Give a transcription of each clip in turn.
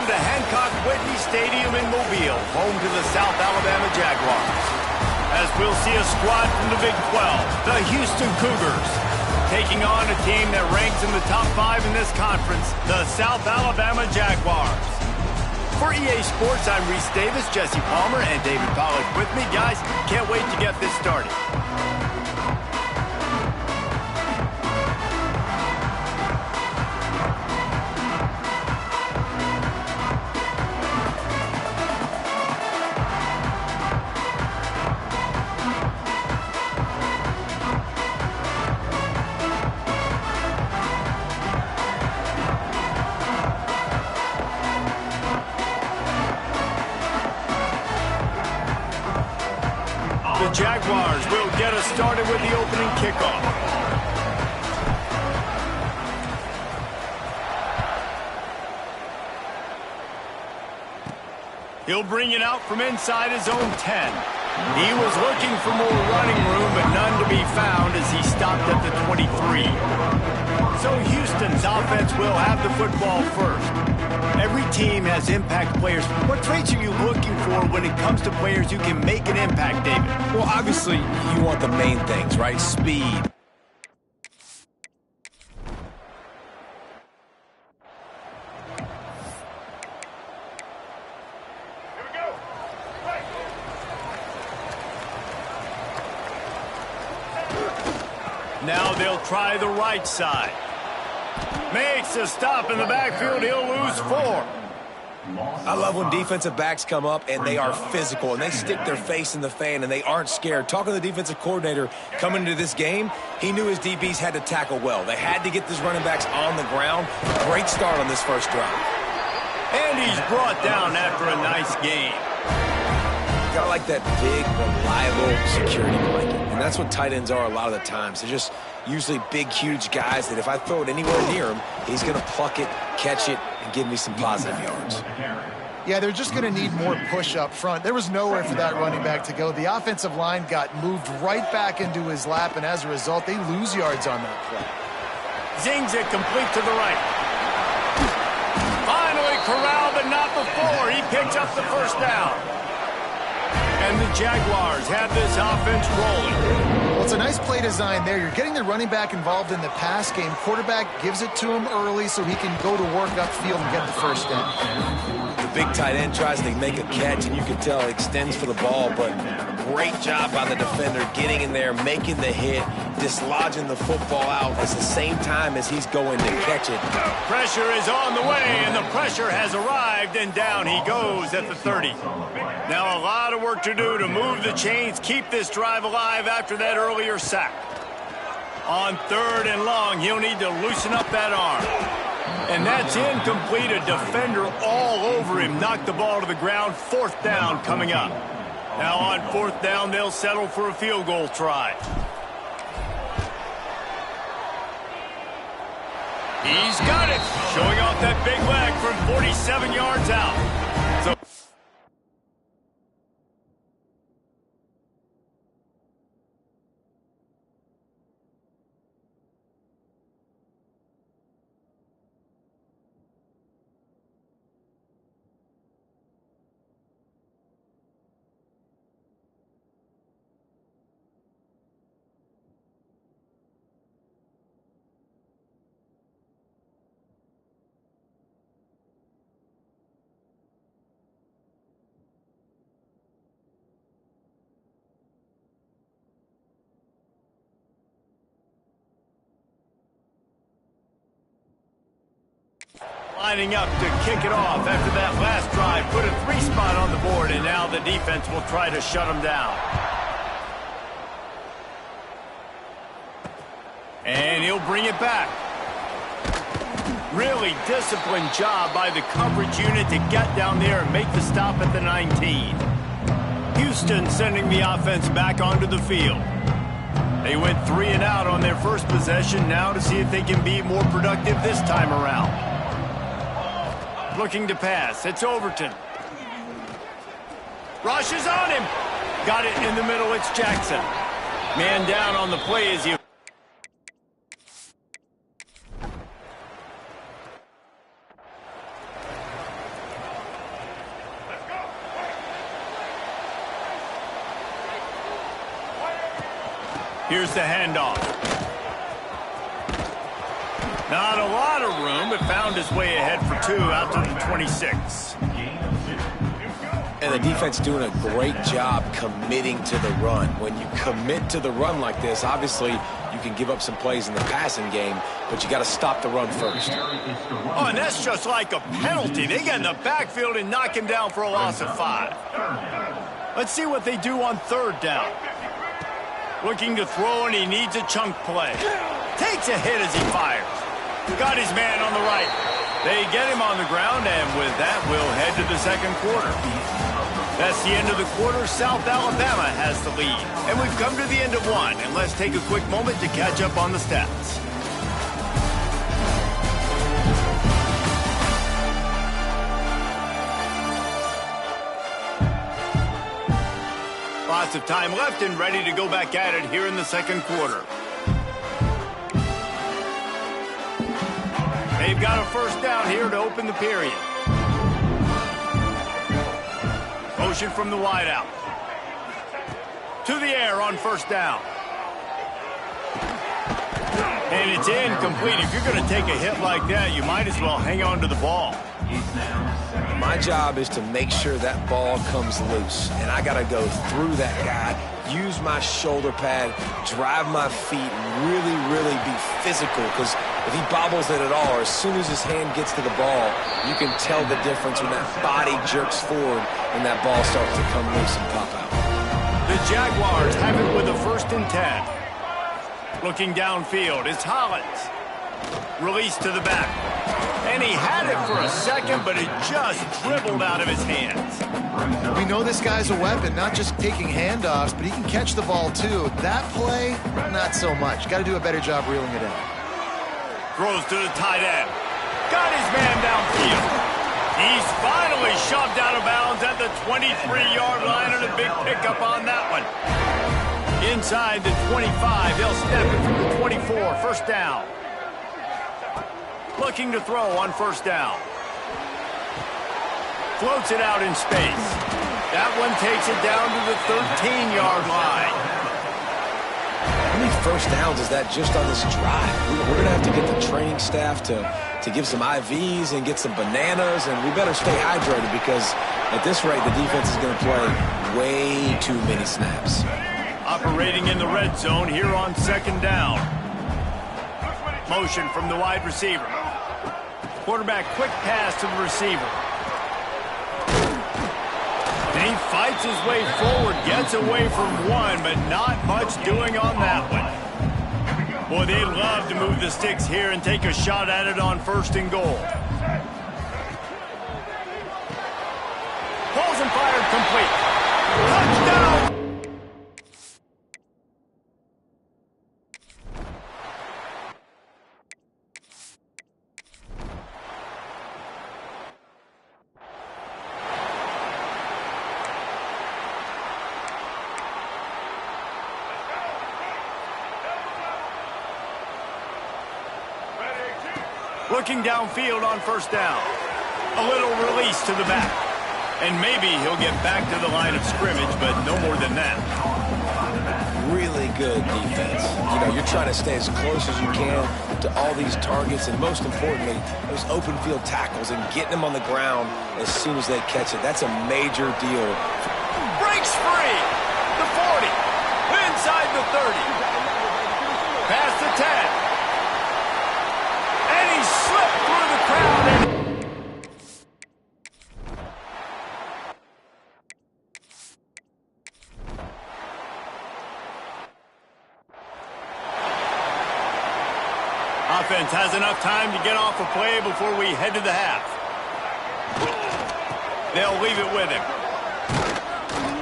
Welcome to Hancock-Whitney Stadium in Mobile, home to the South Alabama Jaguars. As we'll see a squad from the Big 12, the Houston Cougars, taking on a team that ranks in the top 5 in this conference, the South Alabama Jaguars. For EA Sports, I'm Reese Davis, Jesse Palmer, and David Pollack with me. Guys, can't wait to get this started. The Jaguars will get us started with the opening kickoff. He'll bring it out from inside his own 10. He was looking for more running room, but none to be found as he stopped at the 23. So Houston's offense will have the football first. Every team has impact players. What traits are you looking for when it comes to players who can make an impact, David? Well, obviously, you want the main things, right? Speed. Now they'll try the right side. Makes a stop in the backfield. He'll lose 4. I love when defensive backs come up and they are physical and they stick their face in the fan and they aren't scared. Talking to the defensive coordinator coming into this game, he knew his DBs had to tackle well. They had to get these running backs on the ground. Great start on this first drive. And he's brought down after a nice game. Got like that big, reliable security blanket. And that's what tight ends are a lot of the times. They're just usually big, huge guys that if I throw it anywhere near him, he's going to pluck it, catch it, and give me some positive yards. Yeah, they're just going to need more push up front. There was nowhere for that running back to go. The offensive line got moved right back into his lap, and as a result, they lose yards on that play. Zings it complete to the right. Finally corralled, but not before. He picks up the first down. And the Jaguars have this offense rolling. Well, it's a nice play design there. You're getting the running back involved in the pass game. Quarterback gives it to him early so he can go to work upfield and get the first down. The big tight end tries to make a catch, and you can tell he extends for the ball, but great job by the defender getting in there, making the hit, dislodging the football out at the same time as he's going to catch it. Pressure is on the way, and the pressure has arrived, and down he goes at the 30. Now a lot of work to do to move the chains, keep this drive alive after that earlier sack. On 3rd and long, he'll need to loosen up that arm. And that's incomplete. A defender all over him. Knocked the ball to the ground. 4th down coming up. Now on 4th down, they'll settle for a field goal try. He's got it. Showing off that big leg from 47 yards out. So lining up to kick it off after that last drive. Put a 3 spot on the board, and now the defense will try to shut him down. And he'll bring it back. Really disciplined job by the coverage unit to get down there and make the stop at the 19. Houston sending the offense back onto the field. They went 3 and out on their first possession, now to see if they can be more productive this time around. Looking to pass. It's Overton. Rush is on him. Got it in the middle. It's Jackson. Man down on the play as he... Here's the handoff. Not a lot of room, but found his way ahead for 2 out to the 26. And the defense doing a great job committing to the run. When you commit to the run like this, obviously you can give up some plays in the passing game, but you got to stop the run first. Oh, and that's just like a penalty. They get in the backfield and knock him down for a loss of 5. Let's see what they do on 3rd down. Looking to throw, and he needs a chunk play. Takes a hit as he fires. Got his man on the right. They get him on the ground, and with that, we'll head to the 2nd quarter. That's the end of the quarter. South Alabama has the lead. And we've come to the end of 1, and let's take a quick moment to catch up on the stats. Lots of time left and ready to go back at it here in the 2nd quarter. They've got a 1st down here to open the period. Motion from the wideout. To the air on 1st down. And it's incomplete. If you're going to take a hit like that, you might as well hang on to the ball. My job is to make sure that ball comes loose, and I got to go through that guy, use my shoulder pad, drive my feet, and really be physical, because if he bobbles it at all, or as soon as his hand gets to the ball, you can tell the difference when that body jerks forward and that ball starts to come loose and pop out. The Jaguars have it with a 1st and 10. Looking downfield, it's Hollins. Release to the back. And he had it for a second, but it just dribbled out of his hands. We know this guy's a weapon, not just taking handoffs, but he can catch the ball too. That play, not so much. Got to do a better job reeling it in. Throws to the tight end. Got his man downfield. He's finally shoved out of bounds at the 23-yard line, and a big pickup on that one. Inside the 25, they'll snap it from the 24. 1st down. Looking to throw on 1st down. Floats it out in space. That one takes it down to the 13-yard line. How many 1st downs is that just on this drive? We're going to have to get the training staff to give some IVs and get some bananas, and we better stay hydrated because at this rate, the defense is going to play way too many snaps. Operating in the red zone here on 2nd down. Motion from the wide receiver. Quarterback quick pass to the receiver. And he fights his way forward, gets away from 1, but not much doing on that one. Boy, they love to move the sticks here and take a shot at it on 1st and goal. Pulls and fired complete. Touchdown! Looking downfield on 1st down. A little release to the back. And maybe he'll get back to the line of scrimmage, but no more than that. Really good defense. You know, you're trying to stay as close as you can to all these targets, and most importantly, those open field tackles and getting them on the ground as soon as they catch it. That's a major deal. Breaks free. The 40. Inside the 30. Past the 10. And he slipped through the crowd. Offense has enough time to get off a play before we head to the half. They'll leave it with him.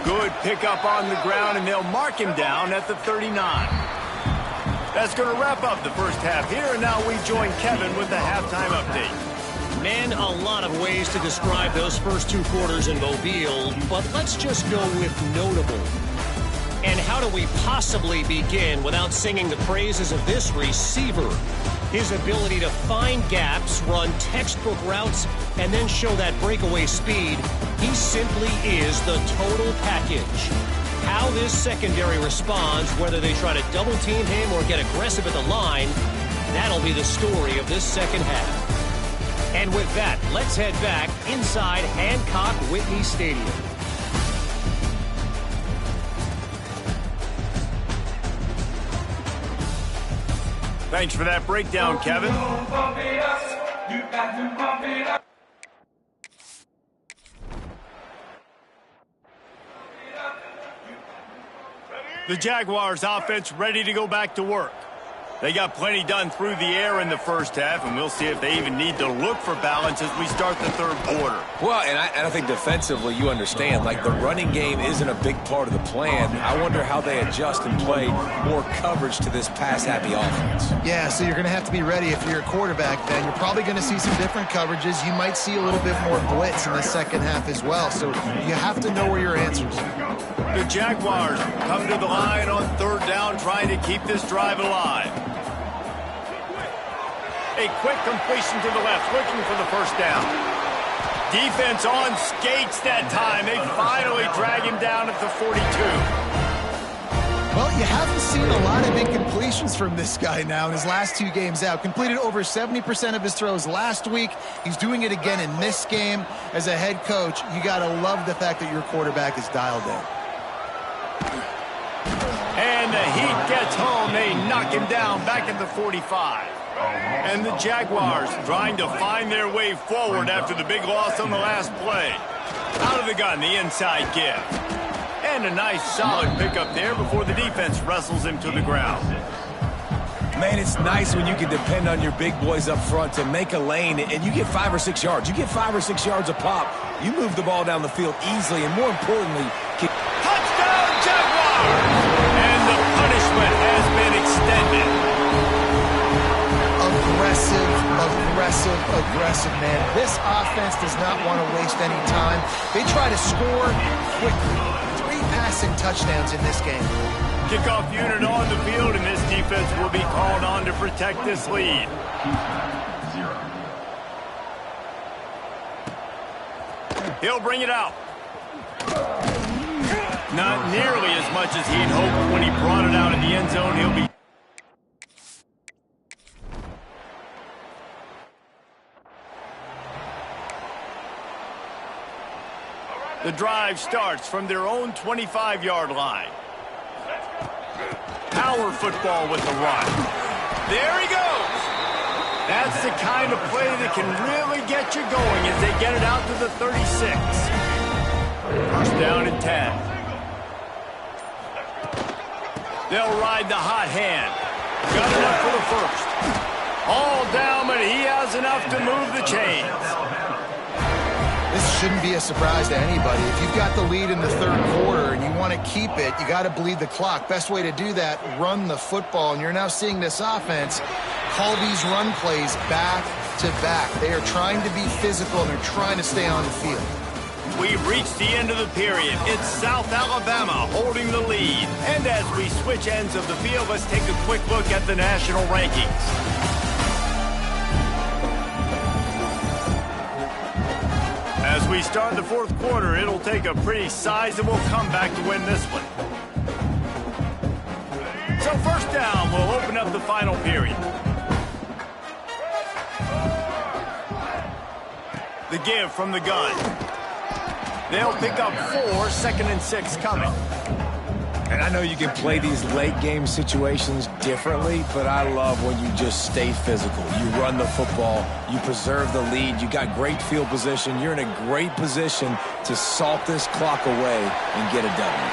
Good pickup on the ground, and they'll mark him down at the 39. That's going to wrap up the 1st half here, and now we join Kevin with the halftime update. Man, a lot of ways to describe those first 2 quarters in Mobile, but let's just go with notable. And how do we possibly begin without singing the praises of this receiver? His ability to find gaps, run textbook routes, and then show that breakaway speed. He simply is the total package. How this secondary responds, whether they try to double-team him or get aggressive at the line, that'll be the story of this second half. And with that, let's head back inside Hancock Whitney Stadium. Thanks for that breakdown, Kevin. The Jaguars offense ready to go back to work. They got plenty done through the air in the first half, and we'll see if they even need to look for balance as we start the third quarter. Well, and I think defensively, you understand, like the running game isn't a big part of the plan. I wonder how they adjust and play more coverage to this pass-happy offense. Yeah, so you're going to have to be ready if you're a quarterback then. You're probably going to see some different coverages. You might see a little bit more blitz in the second half as well, so you have to know where your answers are. The Jaguars come to the line on third down, trying to keep this drive alive. A quick completion to the left, looking for the first down. Defense on skates that time. They finally drag him down at the 42. Well, you haven't seen a lot of incompletions from this guy now in his last 2 games out. Completed over 70% of his throws last week. He's doing it again in this game. As a head coach, you got to love the fact that your quarterback is dialed in. And the heat gets home. They knock him down back at the 45. And the Jaguars trying to find their way forward after the big loss on the last play. Out of the gun, the inside give. And a nice solid pickup there before the defense wrestles him to the ground. Man, it's nice when you can depend on your big boys up front to make a lane, and you get 5 or 6 yards. You get 5 or 6 yards a pop. You move the ball down the field easily, and more importantly, touchdown, Jaguars! And the punishment has been extended. Aggressive, man. This offense does not want to waste any time. They try to score quickly. 3 passing touchdowns in this game. Kickoff unit on the field, and this defense will be called on to protect this lead. He'll bring it out. Not nearly as much as he'd hoped when he brought it out in the end zone. He'll be... The drive starts from their own 25-yard line. Power football with the run. There he goes. That's the kind of play that can really get you going as they get it out to the 36. First down and 10. They'll ride the hot hand. Got enough for the first. All down, but he has enough to move the chains. This shouldn't be a surprise to anybody. If you've got the lead in the third quarter and you want to keep it, you got to bleed the clock. Best way to do that, run the football. And you're now seeing this offense call these run plays back to back. They are trying to be physical, and they're trying to stay on the field. We've reached the end of the period. It's South Alabama holding the lead. And as we switch ends of the field, let's take a quick look at the national rankings. As we start the fourth quarter, it'll take a pretty sizable comeback to win this one. So first down, we'll open up the final period. The give from the gun. They'll pick up 4, 2nd and 6 coming. And I know you can play these late game situations differently, but I love when you just stay physical. You run the football, you preserve the lead, you got great field position, you're in a great position to salt this clock away and get a W.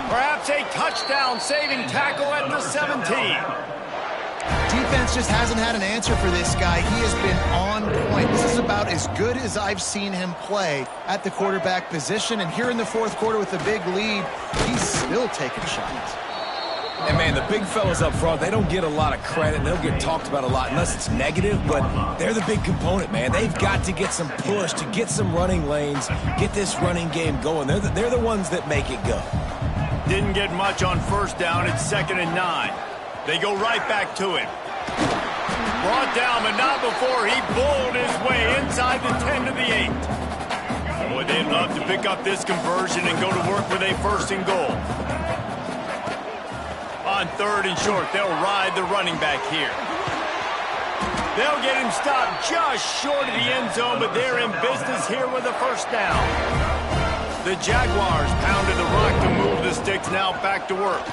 Perhaps a touchdown-saving tackle at the 17. Defense just hasn't had an answer for this guy. He has been on point. This is about as good as I've seen him play at the quarterback position. And here in the fourth quarter with a big lead, he's still taking shots. And, man, the big fellas up front, they don't get a lot of credit, and they'll get talked about a lot unless it's negative, but they're the big component, man. They've got to get some push to get some running lanes, get this running game going. They're the ones that make it go. Didn't get much on first down. It's 2nd and 9. They go right back to him. Brought down, but not before he bowled his way inside the 10 to the 8. Boy, they'd love to pick up this conversion and go to work with a first and goal. On 3rd and short, they'll ride the running back here. They'll get him stopped just short of the end zone, but they're in business here with a first down. The Jaguars pounded the rock to move the sticks, now back to work.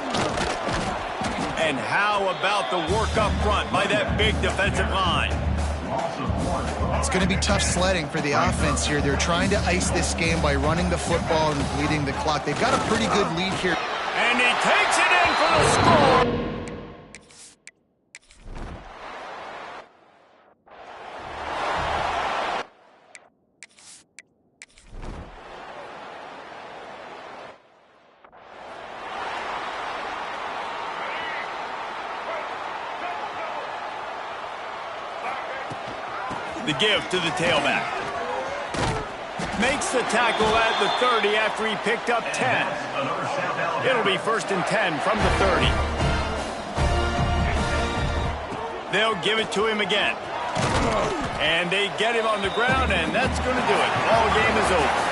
And how about the work up front by that big defensive line? It's going to be tough sledding for the offense here. They're trying to ice this game by running the football and bleeding the clock. They've got a pretty good lead here. And he takes it in for the score. The give to the tailback. Makes the tackle at the 30 after he picked up 10. It'll be 1st and 10 from the 30. They'll give it to him again. And they get him on the ground, and that's going to do it. Ball game is over.